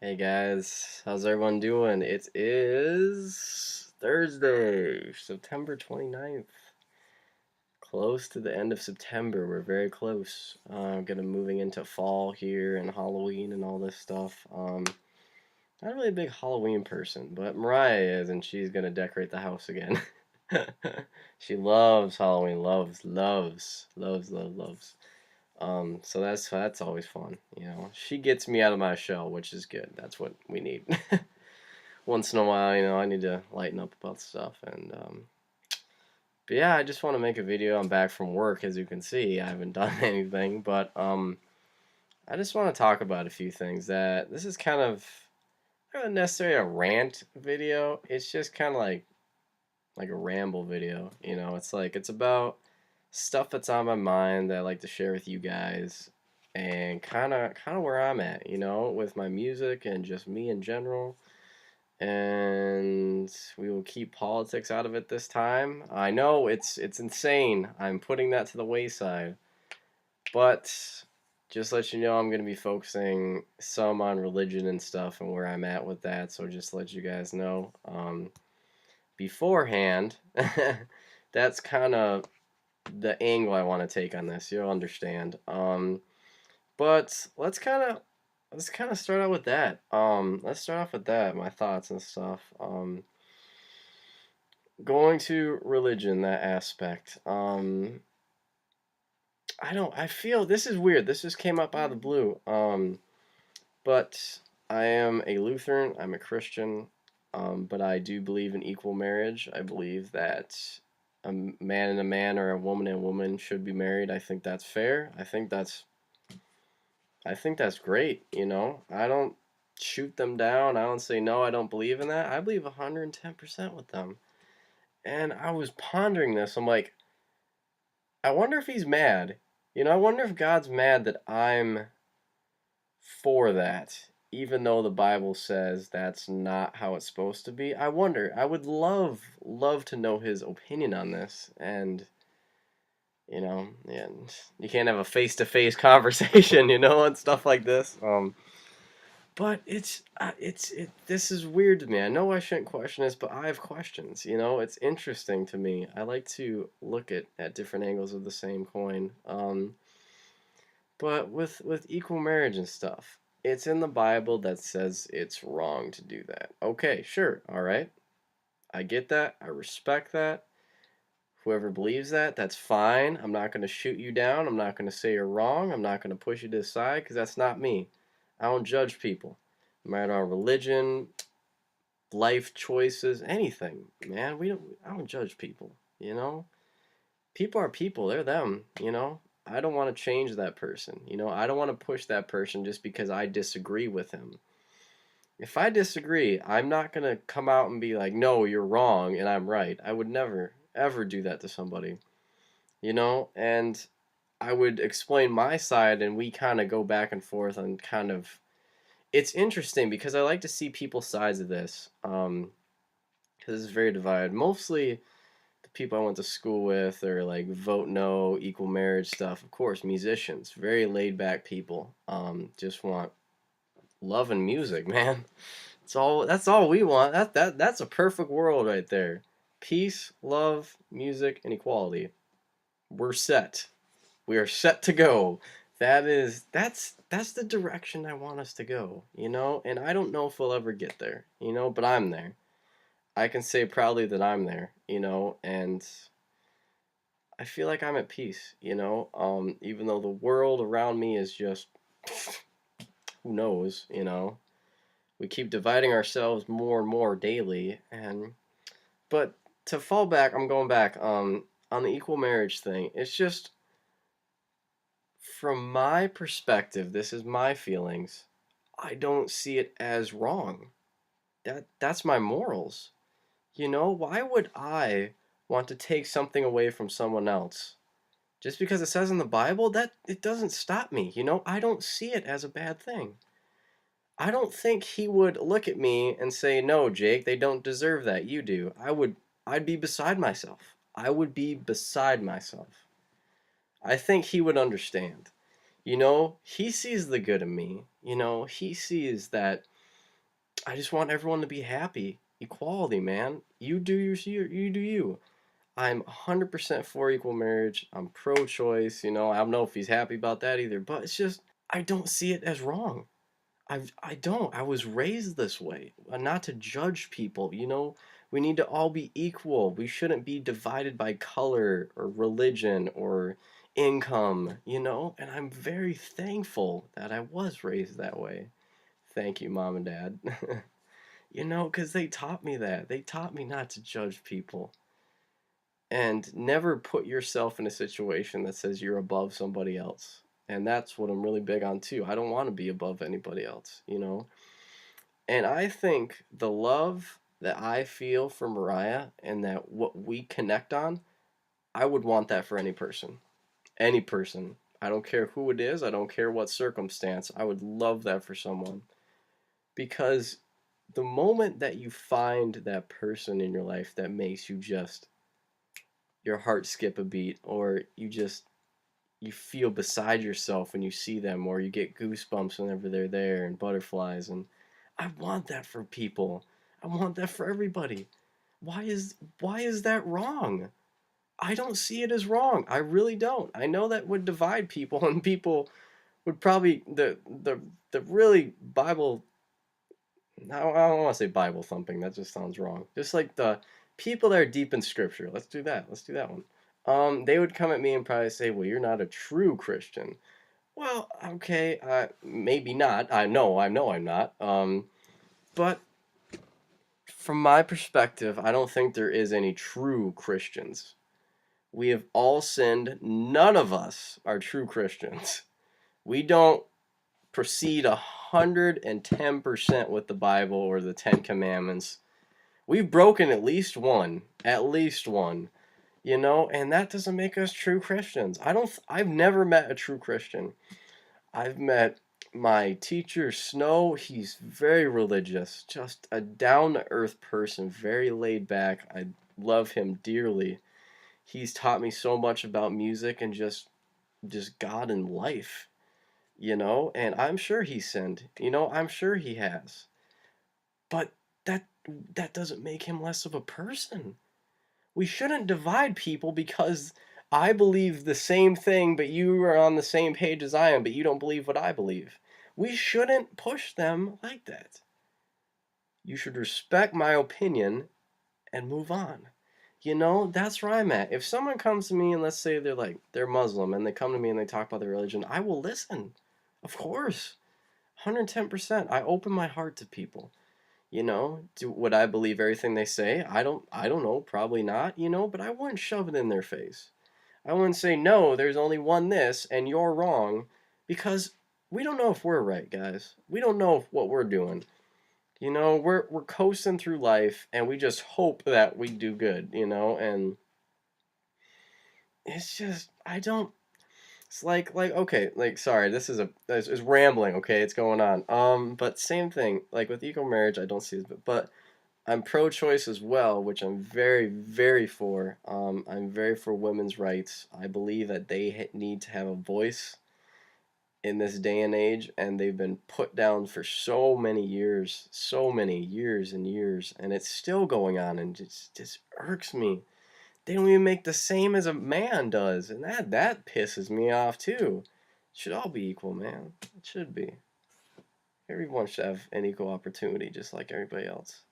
Hey guys, how's everyone doing? It is Thursday, September 29th. Close to the end of September. We're very close. Gonna moving into fall here and Halloween and all this stuff. Not really a big Halloween person, but Mariah is, and she's gonna decorate the house again. She loves Halloween, loves. So that's always fun, you know. She gets me out of my shell, which is good. That's what we need. Once in a while, you know, I need to lighten up about stuff. But yeah, I just want to make a video. I'm back from work, as you can see. I haven't done anything, but I just want to talk about a few things. That this is kind of not necessarily a rant video. It's just kind of like a ramble video. You know, it's about stuff that's on my mind that I like to share with you guys, and kind of where I'm at. You know, with my music and just me in general. And we will keep politics out of it this time. I know it's insane. I'm putting that to the wayside, but just let you know I'm going to be focusing some on religion and stuff and where I'm at with that. So just let you guys know beforehand. That's kind of the angle I want to take on this. You'll understand. But let's kind of start out with that. Let's start off with that. My thoughts and stuff. Going to religion, that aspect. I feel this is weird. This just came up out of the blue. But I am a Lutheran. I'm a Christian. But I do believe in equal marriage. I believe that a man and a man or a woman and a woman should be married. I think that's fair. I think that's great, you know. I don't shoot them down. I don't say no, I don't believe in that. I believe 110% with them. And I was pondering this. I'm like, I wonder if he's mad. You know, I wonder if God's mad that I'm for that, even though the Bible says that's not how it's supposed to be. I wonder. I would love to know his opinion on this. And and you can't have a face-to-face conversation, you know, and stuff like this. But this is weird to me. I know I shouldn't question this, but I have questions. You know, it's interesting to me. I like to look at different angles of the same coin. But with equal marriage and stuff, it's in the Bible that says it's wrong to do that. Okay, sure, all right, I get that. I respect that. Whoever believes that, that's fine. I'm not going to shoot you down. I'm not going to say you're wrong. I'm not going to push you to the side because that's not me. I don't judge people, no matter our religion, life choices, anything. Man, I don't judge people. You know, people are people. They're them. You know, I don't want to change that person. You know, I don't want to push that person just because I disagree with him. If I disagree, I'm not gonna come out and be like, "No, you're wrong and I'm right." I would never ever do that to somebody. You know, and I would explain my side, and we kind of go back and forth and kind of. It's interesting because I like to see people's sides of this. Because it's very divided. Mostly the people I went to school with are like vote no, equal marriage stuff. Of course, musicians, very laid back people. Just want love and music, man. That's all we want. That's a perfect world right there. Peace, love, music, and equality. We're set. We are set to go. That's the direction I want us to go, you know? And I don't know if we'll ever get there, you know, but I'm there. I can say proudly that I'm there, you know, and I feel like I'm at peace, you know, even though the world around me is just who knows, you know. We keep dividing ourselves more and more daily, and but to fall back, I'm going back on the equal marriage thing. It's just from my perspective, this is my feelings. I don't see it as wrong. That's my morals. You know, why would I want to take something away from someone else? Just because it says in the Bible, that it doesn't stop me. You know, I don't see it as a bad thing. I don't think he would look at me and say, "No, Jake, they don't deserve that. You do." I'd be beside myself. I would be beside myself. I think he would understand. You know, he sees the good in me. You know, he sees that I just want everyone to be happy. Equality, man. You do you do you. I'm 100% for equal marriage. I'm pro-choice, you know. I don't know if he's happy about that either, but it's just I don't see it as wrong. I don't. I was raised this way, not to judge people, you know. We need to all be equal. We shouldn't be divided by color or religion or income, you know. And I'm very thankful that I was raised that way. Thank you, mom and dad. You know, because they taught me that. They taught me not to judge people and never put yourself in a situation that says you're above somebody else. And that's what I'm really big on too. I don't want to be above anybody else, you know? And I think the love that I feel for Mariah and that what we connect on, I would want that for any person. Any person. I don't care who it is, I don't care what circumstance. I would love that for someone. Because the moment that you find that person in your life that makes you just your heart skip a beat, or you feel beside yourself when you see them, or you get goosebumps whenever they're there and butterflies, and I want that for people. I want that for everybody. Why is that wrong? I don't see it as wrong. I really don't. I know that would divide people, and people would probably the really Bible, I don't want to say Bible thumping. That just sounds wrong. Just like the people that are deep in Scripture. Let's do that. Let's do that one. They would come at me and probably say, "Well, you're not a true Christian." Well, okay, maybe not. I know, I'm not. But from my perspective, I don't think there is any true Christians. We have all sinned. None of us are true Christians. We don't proceed 110% with the Bible or the Ten Commandments. We've broken at least one, you know, and that doesn't make us true Christians. I've never met a true Christian. I've met my teacher, Snow. He's very religious, just a down to earth person, very laid back. I love him dearly. He's taught me so much about music and just God and life, you know, and I'm sure he sinned. You know, I'm sure he has. But that that doesn't make him less of a person. We shouldn't divide people because I believe the same thing, but you are on the same page as I am, but you don't believe what I believe. We shouldn't push them like that. You should respect my opinion and move on. You know, that's where I'm at. If someone comes to me and let's say they're Muslim and they come to me and they talk about their religion, I will listen. Of course. 110%. I open my heart to people. You know, would I believe everything they say? I don't know, probably not, you know, but I wouldn't shove it in their face. I wouldn't say no, there's only one this and you're wrong because we don't know if we're right, guys. We don't know what we're doing. You know, we're coasting through life and we just hope that we do good, you know, and it's just I don't it's like okay, like sorry, this is rambling, okay? It's going on. But same thing, like with equal marriage, I don't see it, but I'm pro-choice as well, which I'm very, very for. I'm very for women's rights. I believe that they need to have a voice in this day and age, and they've been put down for so many years and years, and it's still going on, and just irks me. They don't even make the same as a man does, and that pisses me off too. It should all be equal, man. It should be. Everyone should have an equal opportunity, just like everybody else.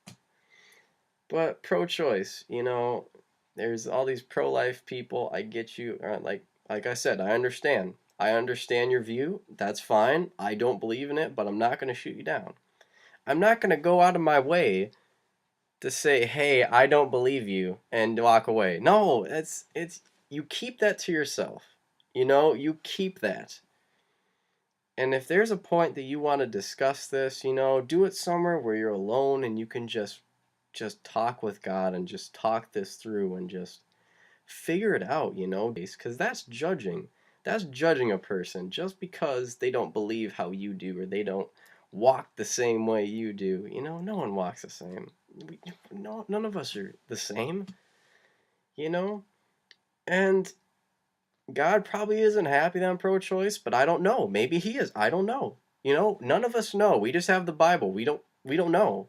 But pro-choice, you know, there's all these pro-life people. I get you. Like I said, I understand. I understand your view. That's fine. I don't believe in it, but I'm not going to shoot you down. I'm not going to go out of my way to say, "Hey, I don't believe you," and walk away. No, it's you keep that to yourself. You know, you keep that. And if there's a point that you want to discuss this, you know, do it somewhere where you're alone and you can just talk with God and just talk this through and just figure it out, you know, because that's judging. That's judging a person just because they don't believe how you do or they don't walk the same way you do. You know, no one walks the same. No, none of us are the same, you know? And God probably isn't happy that I'm pro-choice, but I don't know. Maybe he is. I don't know. You know, none of us know. We just have the Bible. We don't we don't know,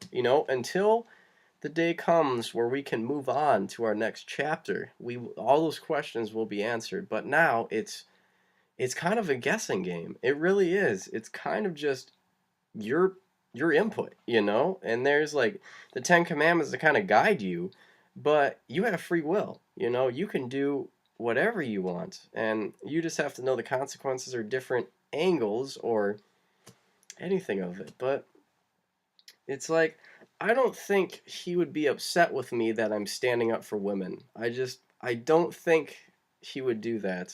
until the day comes where we can move on to our next chapter. We all those questions will be answered, but now it's kind of a guessing game. It really is. It's kind of just your your input. And there's like the 10 commandments to kind of guide you, but you have free will. You can do whatever you want, and you just have to know the consequences or different angles or anything of it. But it's like, I don't think he would be upset with me that I'm standing up for women. I don't think he would do that.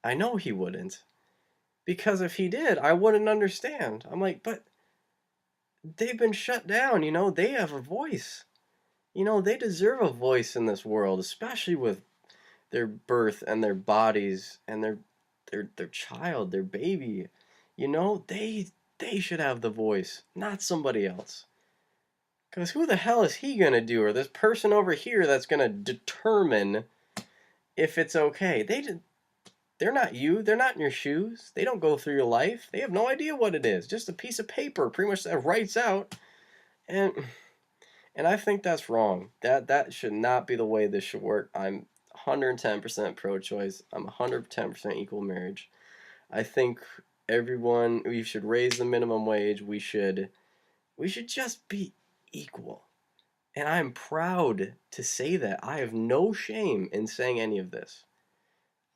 I know he wouldn't. Because if he did, I wouldn't understand. I'm like, but they've been shut down. They have a voice. They deserve a voice in this world, especially with their birth and their bodies and their child, their baby. They should have the voice, not somebody else. Because who the hell is he going to do? Or this person over here that's going to determine if it's okay? They're not you. They're not in your shoes. They don't go through your life. They have no idea what it is. Just a piece of paper pretty much that writes out. And and I think that's wrong. That should not be the way this should work. I'm 110% pro-choice. I'm 110% equal marriage. I think we should raise the minimum wage. We should just be equal. And I'm proud to say that. I have no shame in saying any of this.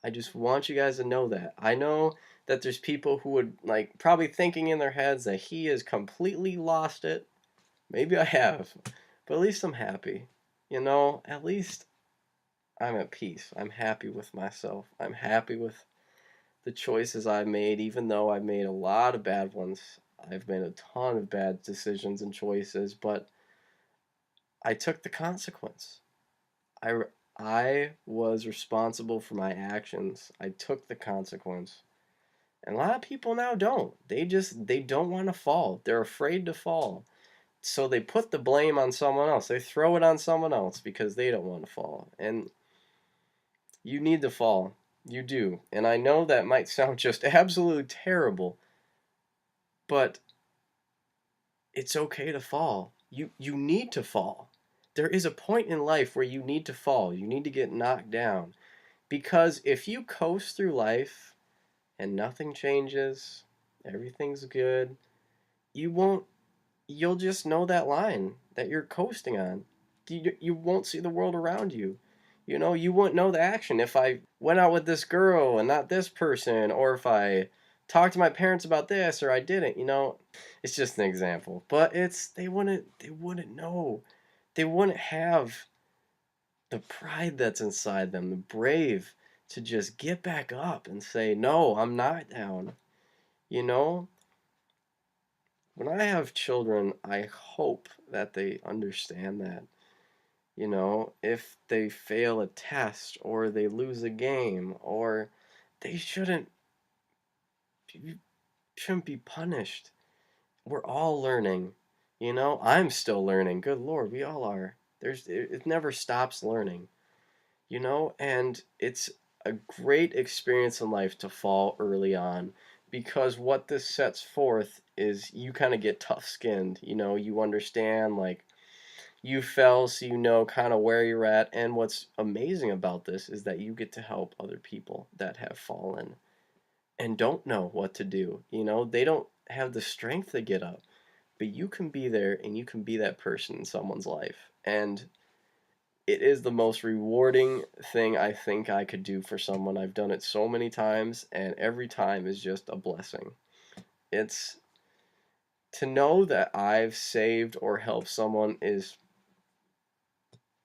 I just want you guys to know that. I know that there's people who would like probably thinking in their heads that he has completely lost it. Maybe I have, but at least I'm happy. At least I'm at peace. I'm happy with myself. I'm happy with the choices I've made, even though I've made a lot of bad ones. I've made a ton of bad decisions and choices, but I took the consequence. I, I was responsible for my actions. I took the consequence. And a lot of people now don't. They don't want to fall. They're afraid to fall. So they put the blame on someone else. They throw it on someone else because they don't want to fall. And you need to fall. You do. And I know that might sound just absolutely terrible, but it's okay to fall. You need to fall. There is a point in life where you need to fall. You need to get knocked down. Because if you coast through life and nothing changes, everything's good, you won't you'll just know that line that you're coasting on. You won't see the world around you. You wouldn't know the action if I went out with this girl and not this person, or if I talked to my parents about this or I didn't. It's just an example, but they wouldn't know. They wouldn't have the pride that's inside them, the brave to just get back up and say, "No, I'm not down." You know, when I have children, I hope that they understand that. If they fail a test or they lose a game or they be, shouldn't be punished. We're all learning. I'm still learning. Good Lord, we all are. It never stops learning. And it's a great experience in life to fall early on, because what this sets forth is you kind of get tough skinned. You understand, like, you fell, so you know kind of where you're at. And what's amazing about this is that you get to help other people that have fallen and don't know what to do. They don't have the strength to get up, but you can be there and you can be that person in someone's life. And it is the most rewarding thing I think I could do for someone. I've done it so many times, and every time is just a blessing. It's to know that I've saved or helped someone is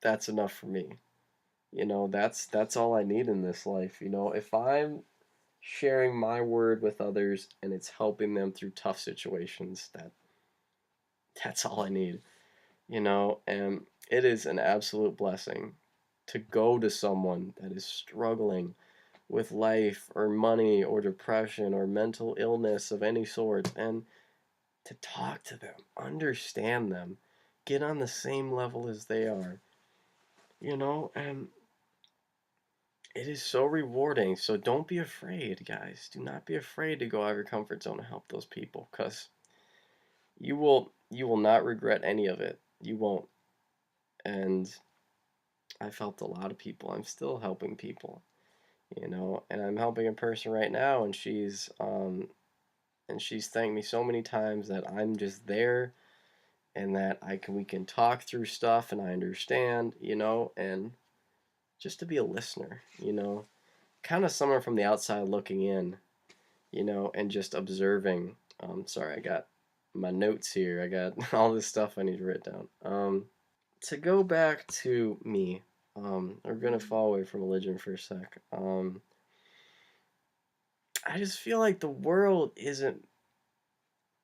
that's enough for me. That's all I need in this life. If I'm sharing my word with others and it's helping them through tough situations, that's all I need. And it is an absolute blessing to go to someone that is struggling with life or money or depression or mental illness of any sort, and to talk to them, understand them, get on the same level as they are, and it is so rewarding. So don't be afraid, guys. Do not be afraid to go out of your comfort zone and help those people, because You will not regret any of it. You won't. And I helped a lot of people. I'm still helping people, and I'm helping a person right now, and she's thanked me so many times that I'm just there, and that we can talk through stuff, and I understand, and just to be a listener, kind of someone from the outside looking in, and just observing. Sorry, I got my notes here. I got all this stuff I need to write down. To go back to me, we're gonna fall away from religion for a sec. I just feel like the world isn't.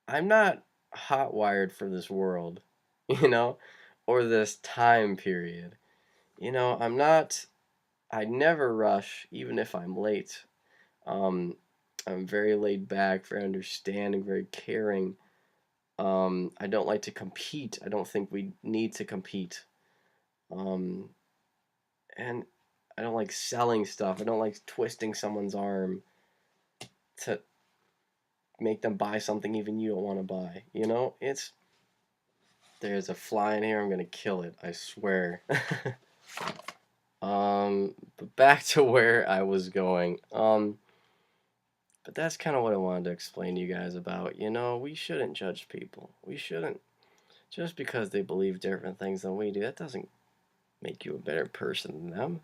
I'm not hot wired for this world, you know, or this time period. I'm not. I never rush, even if I'm late. Um, I'm very laid back, very understanding, very caring. I don't like to compete. I don't think we need to compete. Um, and I don't like selling stuff. I don't like twisting someone's arm to make them buy something even you don't want to buy. There's a fly in here. I'm gonna kill it. I swear. But back to where I was going. But that's kind of what I wanted to explain to you guys about. We shouldn't judge people. We shouldn't just because they believe different things than we do. That doesn't make you a better person than them.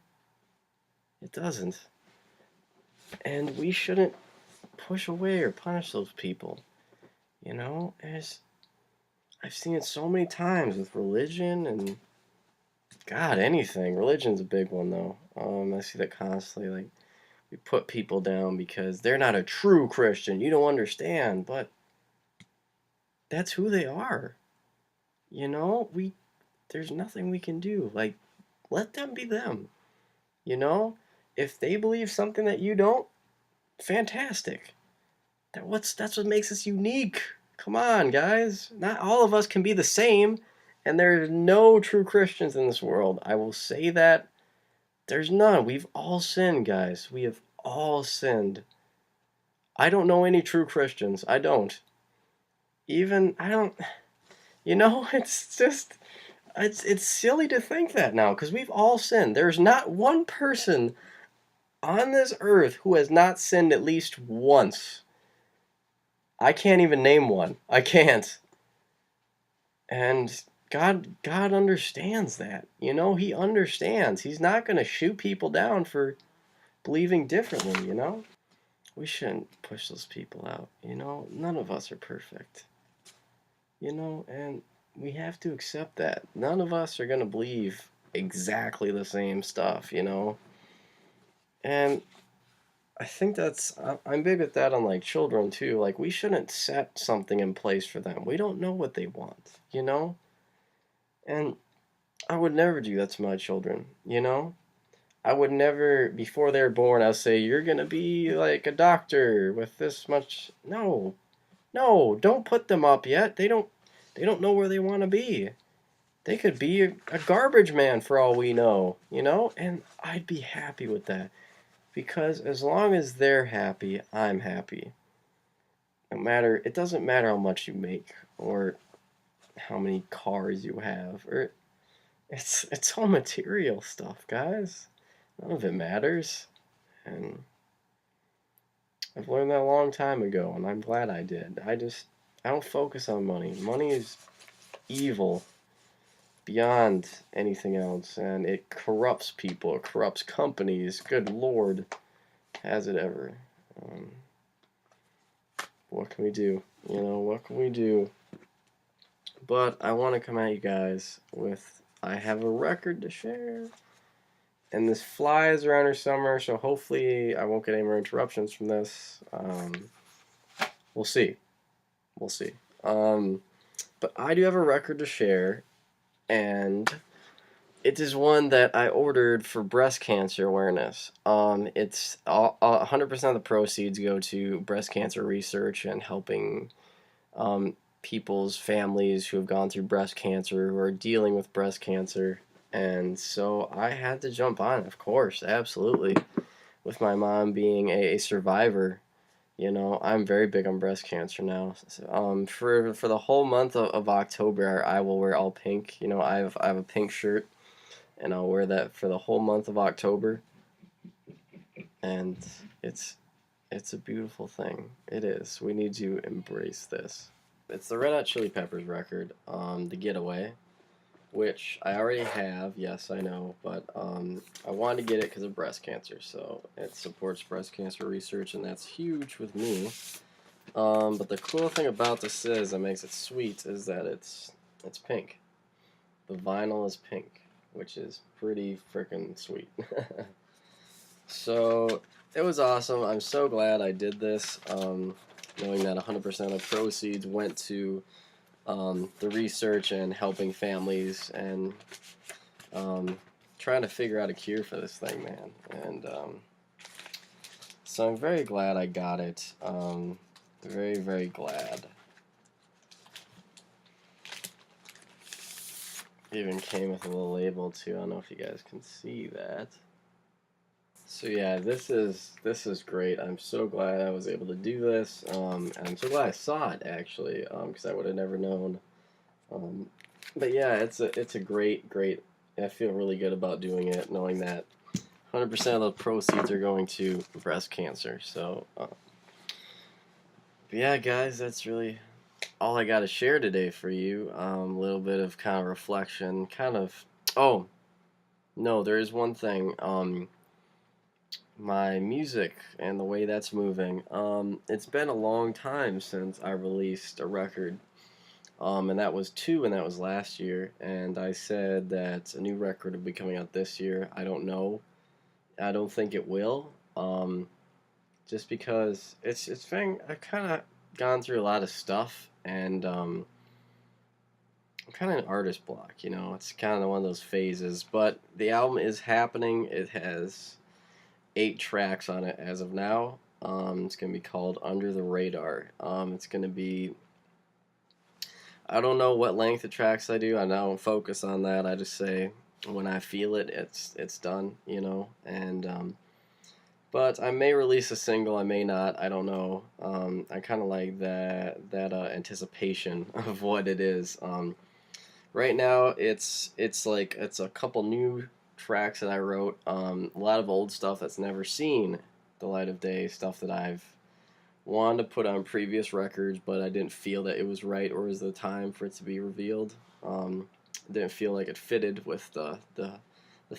It doesn't. And we shouldn't push away or punish those people. As I've seen it so many times with religion and God, anything. Religion's a big one though. I see that constantly. Like we put people down because they're not a true Christian. You don't understand, but that's who they are. We there's nothing we can do. Like let them be them. You know, if they believe something that you don't, fantastic. That's what makes us unique. Come on, guys. Not all of us can be the same, and there's no true Christians in this world. I will say that there's none. We've all sinned, guys. We have all sinned. I don't know any true Christians. I don't. Even I don't. It's just it's silly to think that now because we've all sinned. There's not one person on this earth who has not sinned at least once. I can't even name one. I can't. And God understands that. He understands. He's not going to shoot people down for believing differently. We shouldn't push those people out. None of us are perfect. And we have to accept that. None of us are going to believe exactly the same stuff. And I think I'm big with that on like children too. Like we shouldn't set something in place for them. We don't know what they want. And I would never do that to my children. I would never, before they're born, I'll say, you're going to be like a doctor with this much. No, no, don't put them up yet. They don't know where they want to be. They could be a garbage man for all we know, and I'd be happy with that. Because as long as they're happy, I'm happy. It doesn't matter how much you make or how many cars you have, or it's all material stuff, guys. None of it matters. And I've learned that a long time ago, and I'm glad I did. I don't focus on money. Money is evil beyond anything else, and it corrupts people, it corrupts companies. Good Lord, has it ever? Um, what can we do? What can we do? But I want to come at you guys with I have a record to share. And this flies around her summer, so hopefully I won't get any more interruptions from this. We'll see. We'll see. But I do have a record to share, and it is one that I ordered for breast cancer awareness. It's 100% of the proceeds go to breast cancer research and helping people's families who have gone through breast cancer, who are dealing with breast cancer. And so I had to jump on, of course, absolutely. With my mom being a survivor, I'm very big on breast cancer now. For the whole month of October, I will wear all pink. I have a pink shirt, and I'll wear that for the whole month of October, and it's it's a beautiful thing. It is. We need to embrace this. It's the Red Hot Chili Peppers record, The Getaway, which I already have. Yes, I know, but I wanted to get it because of breast cancer. So it supports breast cancer research, and that's huge with me. But the cool thing about this that makes it sweet is that it's pink. The vinyl is pink, which is pretty freaking sweet. So it was awesome. I'm so glad I did this, knowing that 100% of proceeds went to the research and helping families and trying to figure out a cure for this thing, man. And so I'm very glad I got it. Very, very glad. It even came with a little label too. I don't know if you guys can see that. So yeah, this is great. I'm so glad I was able to do this, and I'm so glad I saw it actually, because I would have never known. Um, but yeah, it's a great. I feel really good about doing it, knowing that 100% of the proceeds are going to breast cancer. So, but yeah, guys, that's really all I got to share today for you. A little bit of kind of reflection, kind of. Oh no, there is one thing. My music and the way that's moving. It's been a long time since I released a record. And that was two, and that was last year. And I said that a new record will be coming out this year. I don't know. I don't think it will. Just because it's been I've kind of gone through a lot of stuff, and I'm kind of an artist block. It's kind of one of those phases. But the album is happening. It has 8 tracks on it as of now. It's gonna be called Under the Radar. It's gonna be. I don't know what length of tracks I do. I don't focus on that. I just say when I feel it, it's done. And but I may release a single. I may not. I don't know. I kind of like that anticipation of what it is. Right now, it's a couple new tracks that I wrote. A lot of old stuff that's never seen the light of day. Stuff that I've wanted to put on previous records, but I didn't feel that it was right or was the time for it to be revealed. Didn't feel like it fitted with the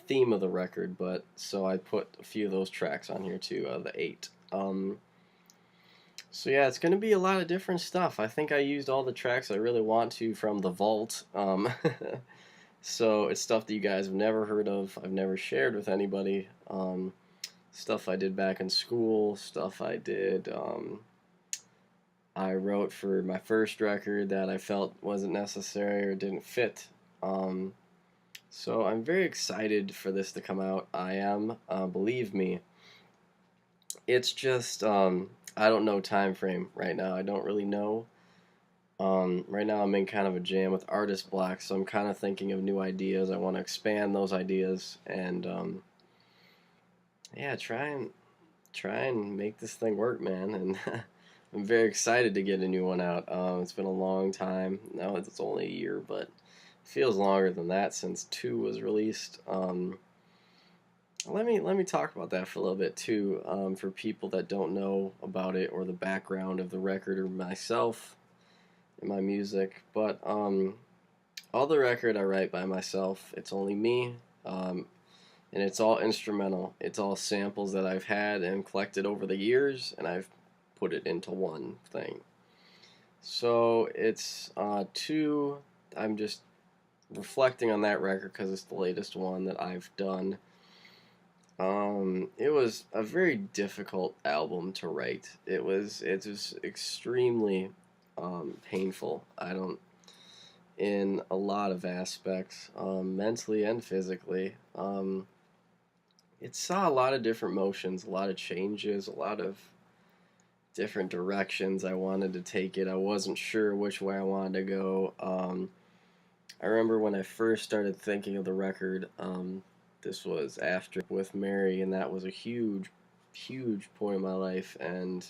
theme of the record, but so I put a few of those tracks on here too, the 8. So yeah, it's gonna be a lot of different stuff. I think I used all the tracks I really want to from the vault. So it's stuff that you guys have never heard of. I've never shared with anybody. Stuff I did back in school. Stuff I did. I wrote for my first record that I felt wasn't necessary or didn't fit. Um, so I'm very excited for this to come out. I am. Believe me. It's just I don't know time frame right now. I don't really know. Right now I'm in kind of a jam with artist block, so I'm kind of thinking of new ideas. I want to expand those ideas and yeah, try and make this thing work, man. And I'm very excited to get a new one out. It's been a long time. Now it's only a year, but it feels longer than that since two was released. Let me talk about that for a little bit too, for people that don't know about it or the background of the record or myself and my music. But all the record I write by myself. It's only me, and it's all instrumental. It's all samples that I've had and collected over the years, and I've put it into one thing. So it's two. I'm just reflecting on that record because it's the latest one that I've done. It was a very difficult album to write. It was extremely painful. I don't in a lot of aspects, mentally and physically. It saw a lot of different motions, a lot of changes, a lot of different directions I wanted to take it. I wasn't sure which way I wanted to go. I remember when I first started thinking of the record. This was after with Mary, and that was a huge, huge point in my life. And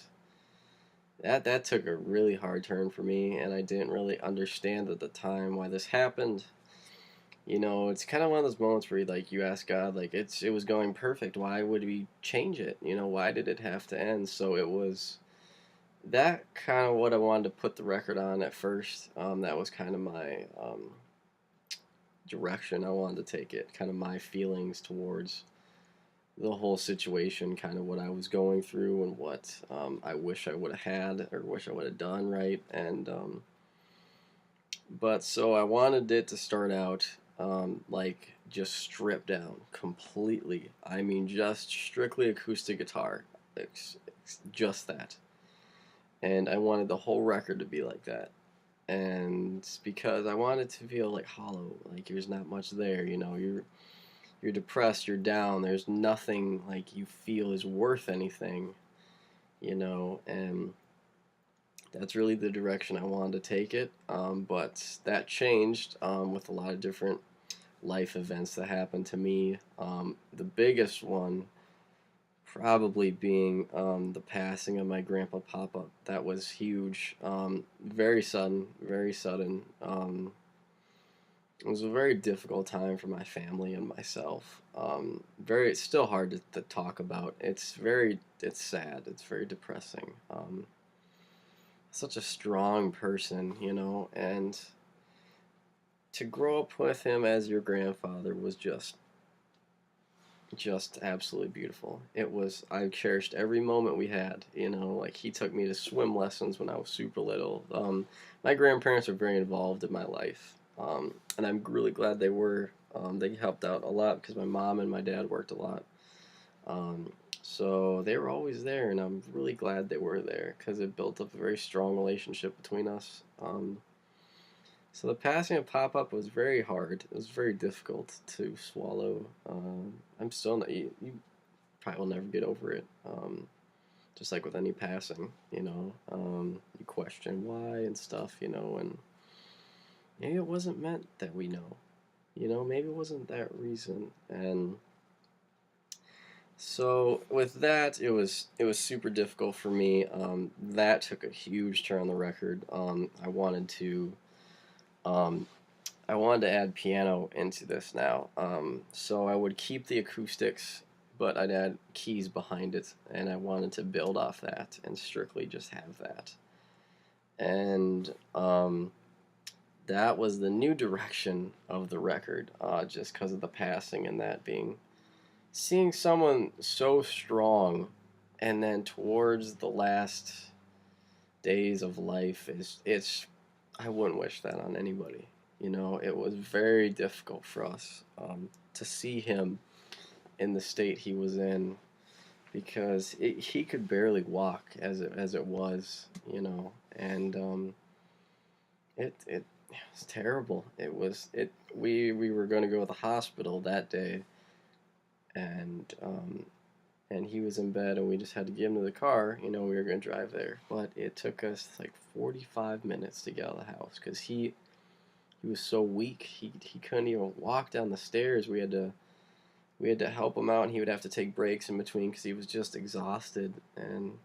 that took a really hard turn for me, and I didn't really understand at the time why this happened. It's kind of one of those moments where you ask God, like it was going perfect. Why would we change it? Why did it have to end? So it was that kind of what I wanted to put the record on at first. That was kind of my direction I wanted to take it, kind of my feelings towards the whole situation, kind of what I was going through and what I wish I would have had or wish I would have done right. And but so I wanted it to start out like just stripped down completely. I mean, just strictly acoustic guitar, just that. And I wanted the whole record to be like that. And because I wanted to feel like hollow, like there's not much there. You're depressed, you're down. There's nothing like you feel is worth anything. And that's really the direction I wanted to take it. But that changed with a lot of different life events that happened to me. The biggest one probably being the passing of my grandpa Papa. That was huge. Very sudden, very sudden. It was a very difficult time for my family and myself. It's still hard to talk about. It's sad. It's very depressing. Such a strong person, and to grow up with him as your grandfather was just absolutely beautiful. I cherished every moment we had, like he took me to swim lessons when I was super little. My grandparents were very involved in my life, and I'm really glad they were. They helped out a lot because my mom and my dad worked a lot. Um, so they were always there, and I'm really glad they were there because it built up a very strong relationship between us. So the passing of Pop Up was very hard. It was very difficult to swallow. I'm still not. You probably will never get over it. Just like with any passing, you question why and stuff, and maybe it wasn't meant that we know. Maybe it wasn't that reason. And so with that, it was super difficult for me. That took a huge turn on the record. Um, I wanted to add piano into this now. So I would keep the acoustics, but I'd add keys behind it, and I wanted to build off that and strictly just have that. And that was the new direction of the record, just because of the passing and that being seeing someone so strong, and then towards the last days of life it's I wouldn't wish that on anybody. It was very difficult for us to see him in the state he was in because he could barely walk as it was, and it was terrible. We were going to go to the hospital that day, and he was in bed, and we just had to get him to the car. We were going to drive there, but it took us like 45 minutes to get out of the house because he was so weak. He couldn't even walk down the stairs. We had to help him out, and he would have to take breaks in between because he was just exhausted, and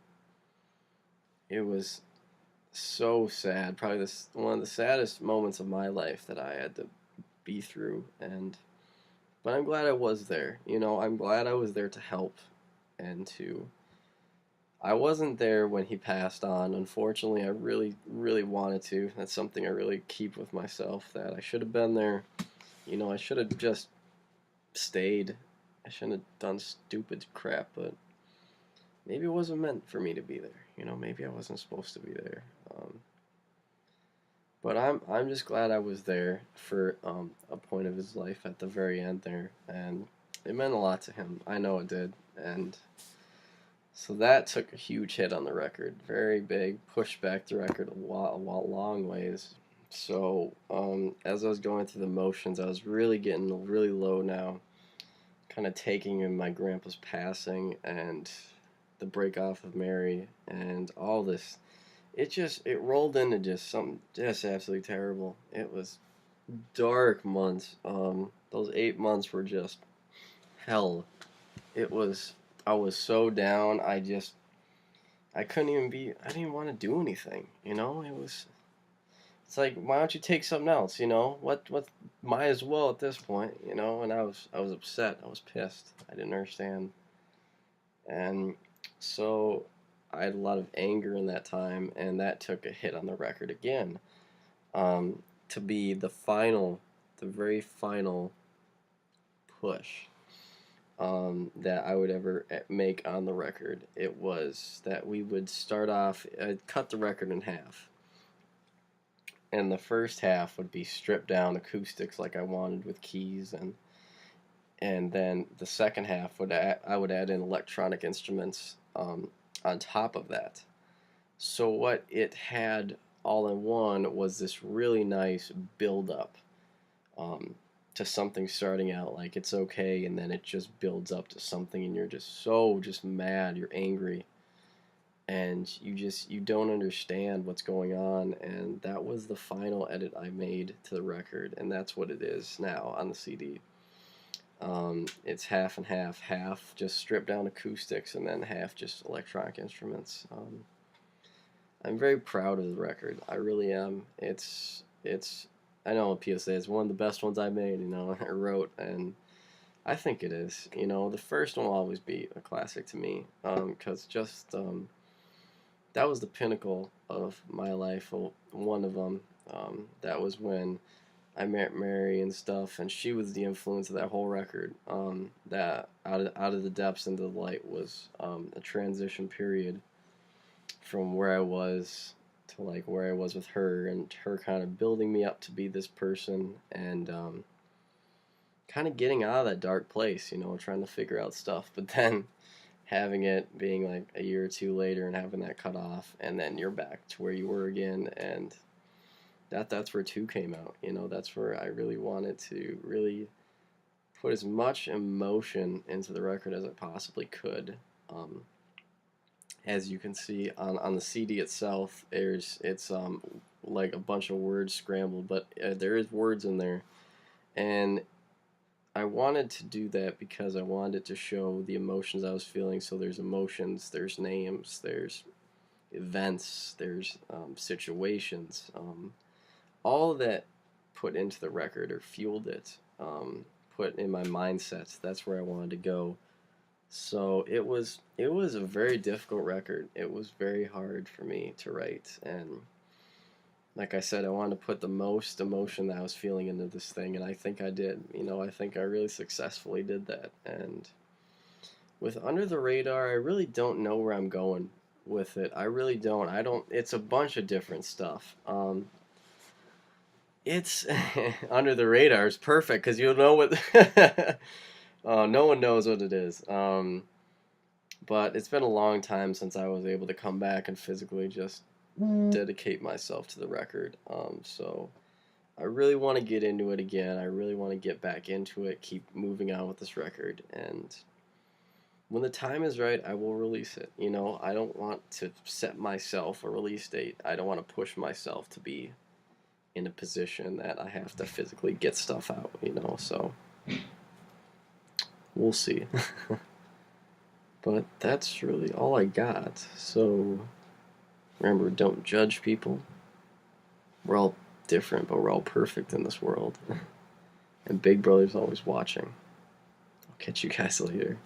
it was so sad. Probably one of the saddest moments of my life that I had to be through, but I'm glad I was there. I'm glad I was there to help and to. I wasn't there when he passed on. Unfortunately, I really, really wanted to. That's something I really keep with myself. That I should have been there. I should have just stayed. I shouldn't have done stupid crap, but maybe it wasn't meant for me to be there. Maybe I wasn't supposed to be there. But I'm just glad I was there for a point of his life at the very end there, and it meant a lot to him. I know it did, and so that took a huge hit on the record. Very big, pushed back the record a long ways. So as I was going through the motions, I was really getting really low now, kind of taking in my grandpa's passing and the break off of Mary and all this. It rolled into just something just absolutely terrible. It was dark months. Those 8 months were just hell. It was. I was so down. I I couldn't even be. I didn't even want to do anything. You know, it was. It's like, why don't you take something else? You know, what? Might as well at this point. You know, and I was upset. I was pissed. I didn't understand, and so I had a lot of anger in that time, and that took a hit on the record again. To be the very final push that I would ever make on the record. It was that we would start off, I'd cut the record in half. And the first half would be stripped down acoustics like I wanted with keys, and then the second half I would add in electronic instruments on top of that. So what it had all in one was this really nice build up um, to something starting out like it's okay, and then it just builds up to something, and you're just mad, you're angry, and you don't understand what's going on. And that was the final edit I made to the record, and that's what it is now on the CD. It's half and half, half just stripped down acoustics, and then half just electronic instruments. I'm very proud of the record. I really am. It's I know PSA is one of the best ones I made. I wrote, and I think it is. The first one will always be a classic to me, because just that was the pinnacle of my life. Well, one of them. That was when I met Mary and stuff, and she was the influence of that whole record. That out of the depths into the light was a transition period from where I was to like where I was with her, and her kind of building me up to be this person, and kind of getting out of that dark place, trying to figure out stuff, but then having it being like a year or two later and having that cut off, and then you're back to where you were again, and that's where 2 came out. That's where I really wanted to really put as much emotion into the record as I possibly could. As you can see on the CD itself, it's like a bunch of words scrambled, but there is words in there, and I wanted to do that because I wanted to show the emotions I was feeling. So there's emotions, there's names, there's events, there's situations, all of that put into the record or fueled it, put in my mindset. That's where I wanted to go. So it was a very difficult record. It was very hard for me to write, and like I said, I wanted to put the most emotion that I was feeling into this thing, and I think I did. I think I really successfully did that. And with Under the Radar, I really don't know where I'm going with it. I really don't. I don't. It's a bunch of different stuff. It's Under the Radar is perfect because you'll know what. No one knows what it is. But it's been a long time since I was able to come back and physically just dedicate myself to the record. So I really want to get into it again. I really want to get back into it, keep moving on with this record, and when the time is right, I will release it. I don't want to set myself a release date. I don't want to push myself to be in a position that I have to physically get stuff out, so we'll see. But that's really all I got. So remember, don't judge people. We're all different, but we're all perfect in this world. And Big Brother's always watching. I'll catch you guys later.